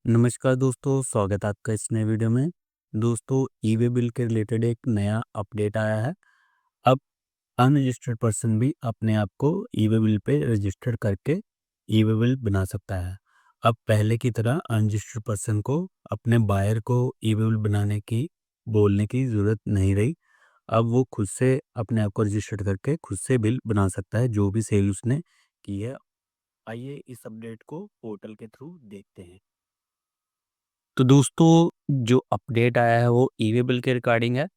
नमस्कार दोस्तों, स्वागत है आपका इस नए वीडियो में। दोस्तों, ई-वे बिल के रिलेटेड एक नया अपडेट आया है। अब अनरजिस्टर्ड पर्सन भी अपने आप को ई-वे बिल पे रजिस्टर करके ई-वे बिल बना सकता है। अब पहले की तरह अनरजिस्टर्ड पर्सन को अपने बायर को ई-वे बिल बनाने की बोलने की ज़रूरत नहीं रही। अब वो खुद से अपने आप को रजिस्टर्ड करके खुद से बिल बना सकता है, जो भी सेल उसने की है। आइए इस अपडेट को पोर्टल के थ्रू देखते हैं। तो दोस्तों, जो अपडेट आया है वो ई-वे बिल के रिगार्डिंग है,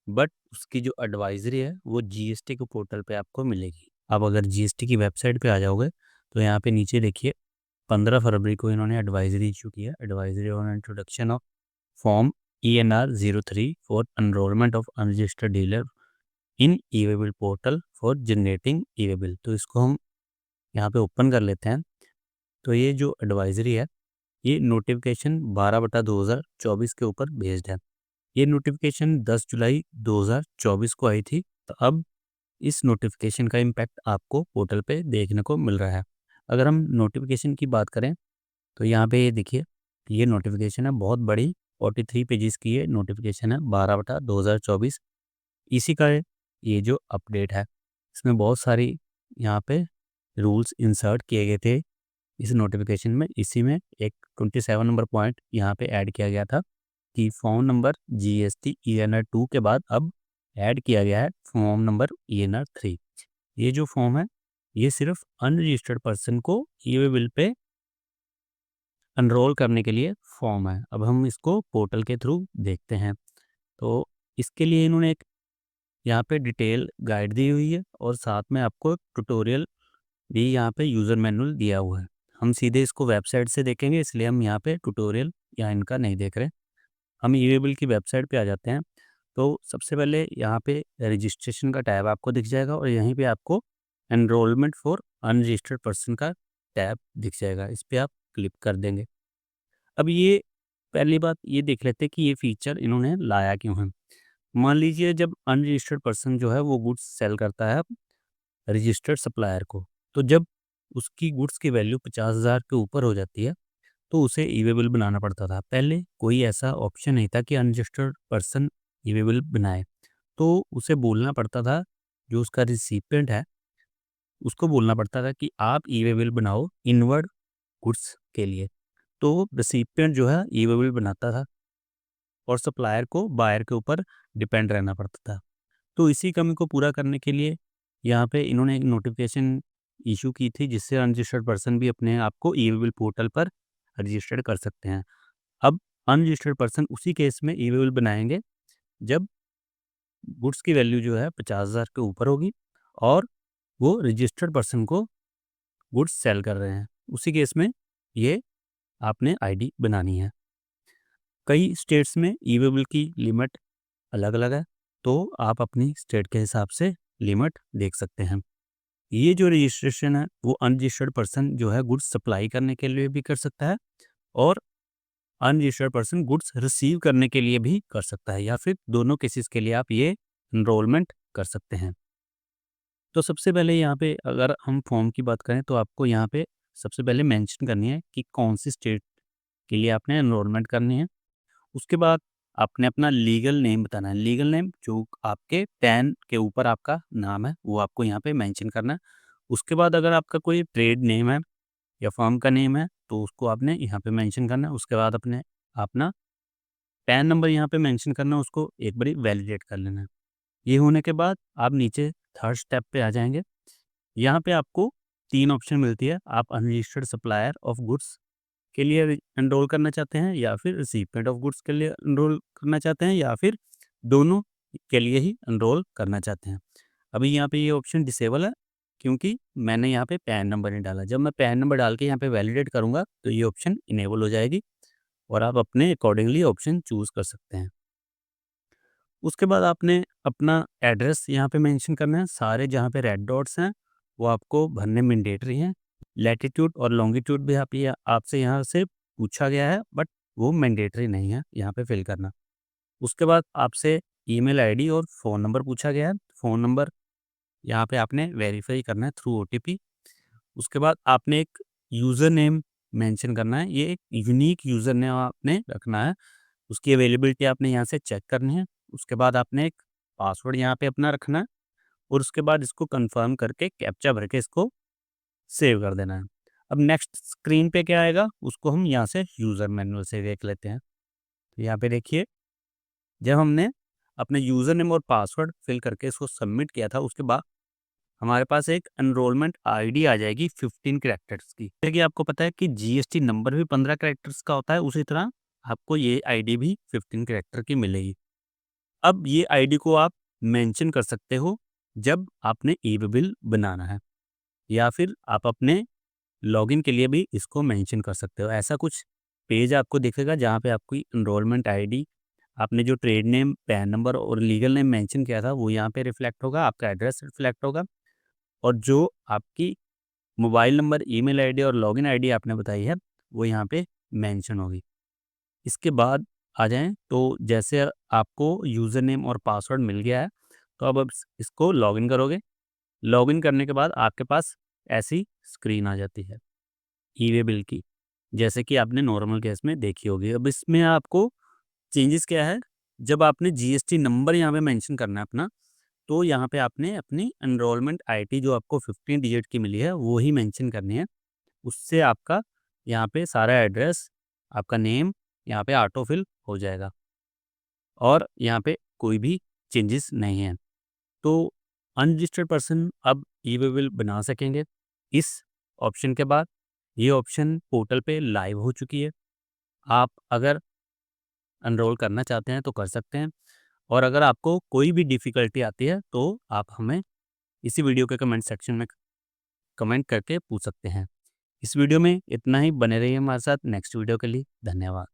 बट उसकी जो एडवाइजरी है वो जीएसटी के पोर्टल पे आपको मिलेगी। अब अगर जीएसटी की वेबसाइट पे आ जाओगे तो यहाँ पे नीचे देखिए 15 फरवरी को इन्होंने एडवाइजरी इशू किया। Advisory on introduction of form ENR 03 for enrolment of unregistered dealer in e-way bill portal for generating e-way bill. तो इसको हम यहाँ पे ओपन कर लेते हैं। तो ये जो एडवाइजरी है, ये नोटिफिकेशन 12/2024 के ऊपर बेस्ड है। ये नोटिफिकेशन 10 जुलाई 2024 को आई थी। तो अब इस नोटिफिकेशन का इम्पैक्ट आपको पोर्टल पे देखने को मिल रहा है। अगर हम नोटिफिकेशन की बात करें तो यहाँ पे ये देखिए, ये नोटिफिकेशन है बहुत बड़ी, 43 पेजेस की ये नोटिफिकेशन है 12/2024। इसी का ये जो अपडेट है, इसमें बहुत सारी यहाँ पे रूल्स इंसर्ट किए गए थे इस नोटिफिकेशन में। इसी में एक 27 नंबर पॉइंट यहाँ पे ऐड किया गया था कि फॉर्म नंबर GST ENR 2 के बाद अब ऐड किया गया है फॉर्म नंबर ENR 3। ये जो फॉर्म है, ये सिर्फ अनरजिस्टर्ड पर्सन को ई-वे बिल पे एनरोल करने के लिए फॉर्म है। अब हम इसको पोर्टल के थ्रू देखते हैं। तो इसके लिए इन्होंने एक यहाँ पे डिटेल गाइड दी हुई है और साथ में आपको एक ट्यूटोरियल भी यहाँ पे यूज़र मैनुअल दिया हुआ है। हम सीधे इसको वेबसाइट से देखेंगे, इसलिए हम यहाँ पे ट्यूटोरियल या इनका नहीं देख रहे। हम ई-वे बिल की वेबसाइट पे आ जाते हैं। तो सबसे पहले यहाँ पे रजिस्ट्रेशन का टैब आपको दिख जाएगा और यहीं पे आपको एनरोलमेंट फॉर अनरजिस्टर्ड पर्सन का टैब दिख जाएगा। इस पे आप क्लिक कर देंगे। अब ये पहली बात ये देख लेते हैं कि ये फीचर इन्होंने लाया क्यों है। मान लीजिए जब अनरजिस्टर्ड पर्सन जो है वो गुड्स सेल करता है रजिस्टर्ड सप्लायर को, तो जब उसकी गुड्स की वैल्यू 50,000 के ऊपर हो जाती है तो उसे ई-वे बिल बनाना पड़ता था। पहले कोई ऐसा ऑप्शन नहीं था कि अनरजिस्टर्ड पर्सन ई-वे बिल बनाए। तो उसे बोलना पड़ता था, जो उसका रिसिपिएंट है, उसको बोलना पड़ता था कि आप ई-वे बिल बनाओ इनवर्ड गुड्स के लिए। तो रिसिपिएंट जो है ई-वे बिल बनाता था और सप्लायर को बायर के ऊपर डिपेंड रहना पड़ता था। तो इसी कमी को पूरा करने के लिए यहाँ पे इन्होंने एक नोटिफिकेशन इशू की थी, जिससे अनरजिस्टर्ड पर्सन भी अपने आप को ई-वे बिल पोर्टल पर रजिस्टर्ड कर सकते हैं। अब अनरजिस्टर्ड पर्सन उसी केस में ई-वे बिल बनाएँगे जब गुड्स की वैल्यू जो है 50,000 के ऊपर होगी और वो रजिस्टर्ड पर्सन को गुड्स सेल कर रहे हैं। उसी केस में ये आपने आईडी बनानी है। कई स्टेट्स में ई-वे बिल की लिमिट अलग-अलग है, तो आप अपनी स्टेट के हिसाब से लिमिट देख सकते हैं। ये जो रजिस्ट्रेशन है वो अनरजिस्टर्ड पर्सन जो है गुड्स सप्लाई करने के लिए भी कर सकता है और अनरजिस्टर्ड पर्सन गुड्स रिसीव करने के लिए भी कर सकता है, या फिर दोनों केसेस के लिए आप ये एनरोलमेंट कर सकते हैं। तो सबसे पहले यहाँ पे अगर हम फॉर्म की बात करें तो आपको यहाँ पे सबसे पहले मेंशन करनी है कि कौन सी स्टेट के लिए आपने एनरोलमेंट करनी है। उसके बाद आपने अपना लीगल नेम बताना है। लीगल नेम जो आपके पैन के ऊपर आपका नाम है वो आपको यहाँ पे मेंशन करना है। उसके बाद अगर आपका कोई ट्रेड नेम है या फर्म का नेम है तो उसको आपने यहाँ पे मेंशन करना है। उसके बाद अपने अपना पैन नंबर यहाँ पे मेंशन करना है, उसको एक बारी वैलिडेट कर लेना है। ये होने के बाद आप नीचे थर्ड स्टेप पे आ जाएँगे। यहाँ पे आपको 3 ऑप्शन मिलती है। आप अनरजिस्टर्ड सप्लायर ऑफ गुड्स के लिए एनरोल करना चाहते हैं, या फिर रिसिपिएंट ऑफ गुड्स के लिए एनरोल करना चाहते हैं, या फिर दोनों के लिए ही एनरोल करना चाहते हैं। अभी यहाँ पे ये ऑप्शन डिसेबल है क्योंकि मैंने यहाँ पे पैन नंबर नहीं डाला। जब मैं पैन नंबर डाल के यहाँ पे वैलिडेट करूँगा तो ये ऑप्शन इनेबल हो जाएगी और आप अपने अकॉर्डिंगली ऑप्शन चूज़ कर सकते हैं। उसके बाद आपने अपना एड्रेस यहाँ पे मेंशन करना है। सारे जहाँ पे रेड डॉट्स हैं वो आपको भरने मैंडेटरी हैं। लैटिट्यूड और लॉन्गिट्यूड भी आपसे यहाँ से पूछा गया है, बट वो मैंडेटरी नहीं है यहाँ पे फिल करना। उसके बाद आपसे ईमेल आईडी और फ़ोन नंबर पूछा गया है। फ़ोन नंबर यहाँ पे आपने वेरीफाई करना है थ्रू ओटीपी। उसके बाद आपने एक यूज़र नेम मेंशन करना है, ये एक यूनिक यूज़र नेम आपने रखना है। उसकी अवेलेबिलिटी आपने यहाँ से चेक करनी है। उसके बाद आपने एक पासवर्ड यहाँ पे अपना रखना है और उसके बाद इसको कंफर्म करके कैप्चा भर के इसको सेव कर देना है। अब नेक्स्ट स्क्रीन पे क्या आएगा, उसको हम यहाँ से यूज़र मैनुअल से देख लेते हैं। तो यहाँ पे देखिए, जब हमने अपने यूज़र नेम और पासवर्ड फिल करके इसको सबमिट किया था, उसके बाद हमारे पास एक एनरोलमेंट आईडी आ जाएगी 15 कैरेक्टर्स की। जैसे कि आपको पता है कि जीएसटी नंबर भी 15 कैरेक्टर्स का होता है, उसी तरह आपको ये आईडी भी 15 कैरेक्टर की मिलेगी। अब ये आईडी को आप मेंशन कर सकते हो जब आपने ई-वे बिल बनाना है, या फिर आप अपने लॉगिन के लिए भी इसको मेंशन कर सकते हो। ऐसा कुछ पेज आपको दिखेगा जहाँ पे आपकी एनरोलमेंट आईडी, आपने जो ट्रेड नेम, पैन नंबर और लीगल नेम मेंशन किया था वो यहाँ पे रिफ्लेक्ट होगा, आपका एड्रेस रिफ्लेक्ट होगा और जो आपकी मोबाइल नंबर, ईमेल आईडी और लॉगिन आईडी आपने बताई है वो यहाँ पे मेंशन होगी। इसके बाद आ जाएँ तो जैसे आपको यूज़र नेम और पासवर्ड मिल गया है, तो अब आप इसको लॉगिन करोगे। लॉगिन करने के बाद आपके पास ऐसी स्क्रीन आ जाती है ई-वे बिल की, जैसे कि आपने नॉर्मल केस में देखी होगी। अब इसमें आपको चेंजेस क्या है, जब आपने जीएसटी नंबर यहाँ पे मेंशन करना है अपना, तो यहाँ पे आपने अपनी एनरोलमेंट आईडी जो आपको 15 डिजिट की मिली है, वो ही मेंशन करनी है। उससे आपका यहाँ पे सारा एड्रेस, आपका नेम यहाँ पे ऑटो फिल हो जाएगा और यहाँ पे कोई भी चेंजेस नहीं है। तो अनरजिस्टर्ड पर्सन अब ई-वे बिल बना सकेंगे। इस ऑप्शन के बाद ये ऑप्शन पोर्टल पे लाइव हो चुकी है। आप अगर एनरोल करना चाहते हैं तो कर सकते हैं और अगर आपको कोई भी डिफ़िकल्टी आती है तो आप हमें इसी वीडियो के कमेंट सेक्शन में कमेंट करके पूछ सकते हैं। इस वीडियो में इतना ही, बने रहिए हमारे साथ। नेक्स्ट वीडियो के लिए धन्यवाद।